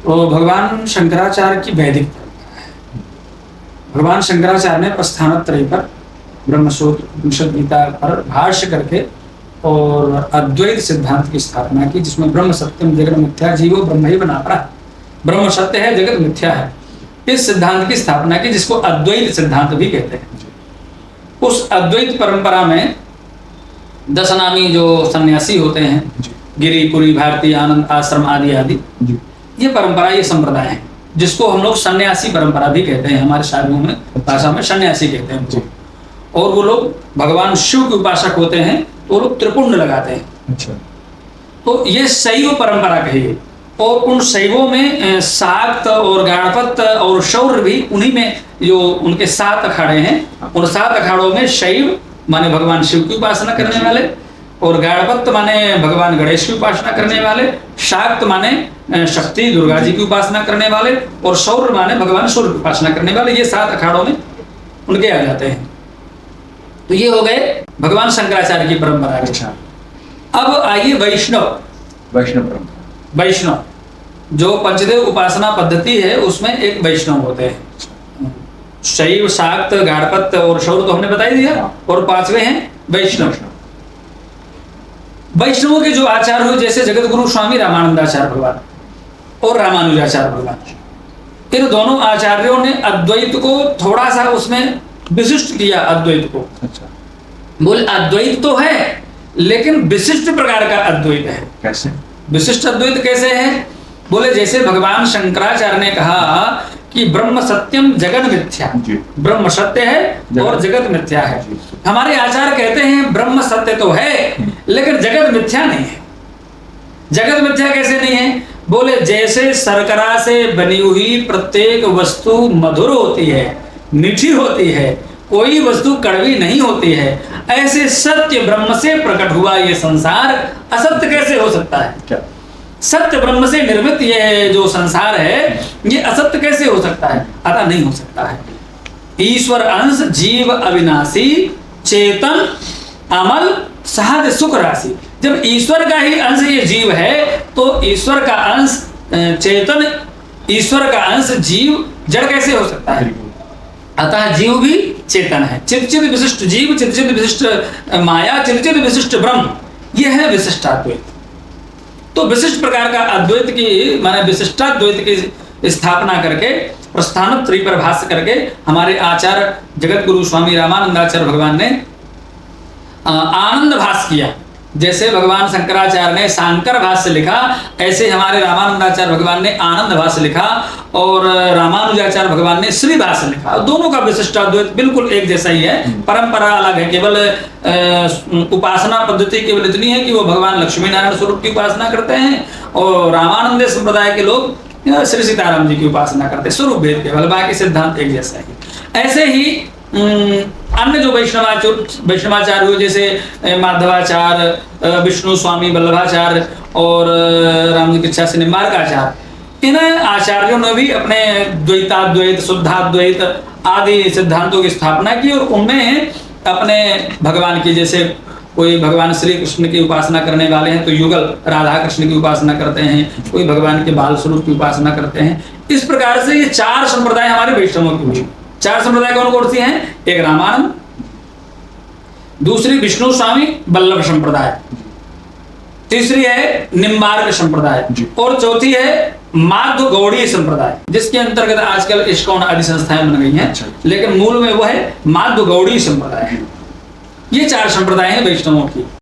तो भगवान शंकराचार्य की वैदिक, भगवान शंकराचार्य ने प्रस्थानत्रय पर ब्रह्मसूत्र उपनिषद गीता पर भाष्य करके और अद्वैत सिद्धांत की स्थापना की, जिसमें ब्रह्म सत्यम जगत मिथ्या जीवो ब्रह्मैव नापरः, ब्रह्म सत्य है जगत मिथ्या है, इस सिद्धांत की स्थापना की, जिसको अद्वैत सिद्धांत भी कहते हैं। उस अद्वैत परंपरा में 10 नामी जो सन्यासी होते हैं, गिरिपुरी, भारतीय, आनंद आश्रम आदि आदि, ये परंपरा, ये संप्रदाय है, जिसको हम लोग सन्यासी परंपरा भी कहते हैं, हमारे साधुओं में भाषा में सन्यासी कहते हैं। और वो लोग भगवान शिव के उपासक होते हैं, तो वो लोग त्रिपुंड लगाते हैं। अच्छा। तो ये शैव परंपरा कहिए, और उन शैवों में शाक्त और गणपत और शौर्य भी उन्हीं में, जो उनके 7 अखाड़े हैं, उन 7 अखाड़ों में शैव माने भगवान शिव की उपासना करने वाले, और गणपत माने भगवान गणेश की उपासना करने वाले, शाक्त माने शक्ति दुर्गा जी की उपासना करने वाले, और शौर्य माने भगवान सूर्य की उपासना करने वाले, ये 7 अखाड़ों में उनके आ जाते हैं। तो ये हो गए भगवान शंकराचार्य की परंपरा। अच्छा। अब आइए वैष्णव परंपरा। वैष्णव जो पंचदेव उपासना पद्धति है, उसमें एक वैष्णव होते हैं। शैव, शाक्त, गाणपत्य और शौर्य तो हमने बता ही दिया, और 5वें हैं वैष्णव। वैष्णवों के जो आचार्य हुए, जैसे जगत गुरु स्वामी रामानंदाचार्य भगवान और रामानुजाचार्य भगवान, इन दोनों आचार्यों ने अद्वैत को थोड़ा सा उसमें विशिष्ट किया। अद्वैत को, अच्छा, बोले अद्वैत तो है, लेकिन विशिष्ट प्रकार का अद्वैत है। कैसे? विशिष्ट अद्वैत कैसे है? बोले जैसे भगवान शंकराचार्य ने कहा कि ब्रह्म सत्यम जगत मिथ्या, ब्रह्म सत्य है और जगत मिथ्या है। हमारे आचार्य कहते हैं ब्रह्म सत्य तो है, लेकिन जगत मिथ्या नहीं है। जगत मिथ्या कैसे नहीं है? बोले जैसे शर्करा से बनी हुई प्रत्येक वस्तु मधुर होती है, मीठी होती है, कोई वस्तु कड़वी नहीं होती है, ऐसे सत्य ब्रह्म से प्रकट हुआ ये संसार असत्य कैसे हो सकता है? क्या? सत्य ब्रह्म से निर्मित ये जो संसार है, ये असत्य कैसे हो सकता है? अतः नहीं हो सकता है। ईश्वर अंश जीव अविनाशी चेतन अमल सहज सुख राशि। जब ईश्वर का ही अंश ये जीव है, तो ईश्वर का अंश चेतन, ईश्वर का अंश जीव जड़ कैसे हो सकता है? अतः जीव भी चेतन है। चित विशिष्ट जीव, चित विशिष्ट माया, चित विशिष्ट ब्रह्म, यह है विशिष्टाद्वैत। तो विशिष्ट प्रकार का अद्वैत की माने विशिष्टाद्वैत की स्थापना करके, प्रस्थानत्रय पर भाष्य करके, हमारे आचार्य जगत गुरु स्वामी रामानंदाचार्य भगवान ने आनंद भाष्य किया। जैसे भगवान शंकराचार्य ने शांकर भाष्य लिखा, ऐसे हमारे रामानंदाचार्य भगवान ने आनंद भाष्य लिखा, और रामानुजाचार्य भगवान ने श्री भाष्य लिखा। दोनों का विशिष्टाद्वैत बिल्कुल एक जैसा ही है, परंपरा अलग है। केवल उपासना पद्धति केवल इतनी है कि वो भगवान लक्ष्मी नारायण स्वरूप की उपासना करते हैं, और रामानंद संप्रदाय के लोग श्री सीताराम जी की उपासना करते हैं, स्वरूप भेद केवल, बाकी सिद्धांत एक जैसा है। ऐसे ही अन्य जो वैष्णवाचार्य हुए, जैसे माधवाचार्य, विष्णु स्वामी वल्लभाचार्य और रामजी कृष्ण से निम्बार्काचार्य, इन आचार्यों ने भी अपने द्वैताद्वैत, शुद्धाद्वैत आदि सिद्धांतों की स्थापना की, और उनमें अपने भगवान की, जैसे कोई भगवान श्री कृष्ण की उपासना करने वाले हैं तो युगल राधा कृष्ण की उपासना करते हैं, कोई भगवान के बाल स्वरूप की उपासना करते हैं। इस प्रकार से ये 4 संप्रदाय हमारे वैष्णवों की हुई। 4 संप्रदाय कौन कौन सी हैं? एक रामानंद, दूसरी विष्णु स्वामी वल्लभ संप्रदाय, तीसरी है निम्बार्क संप्रदाय, और चौथी है माध्व गौड़ी संप्रदाय, जिसके अंतर्गत आजकल इस्कॉन आदि संस्थाएं बन गई हैं, लेकिन मूल में वो है माध्व गौड़ी संप्रदाय। ये 4 संप्रदाय हैं वैष्णवों की।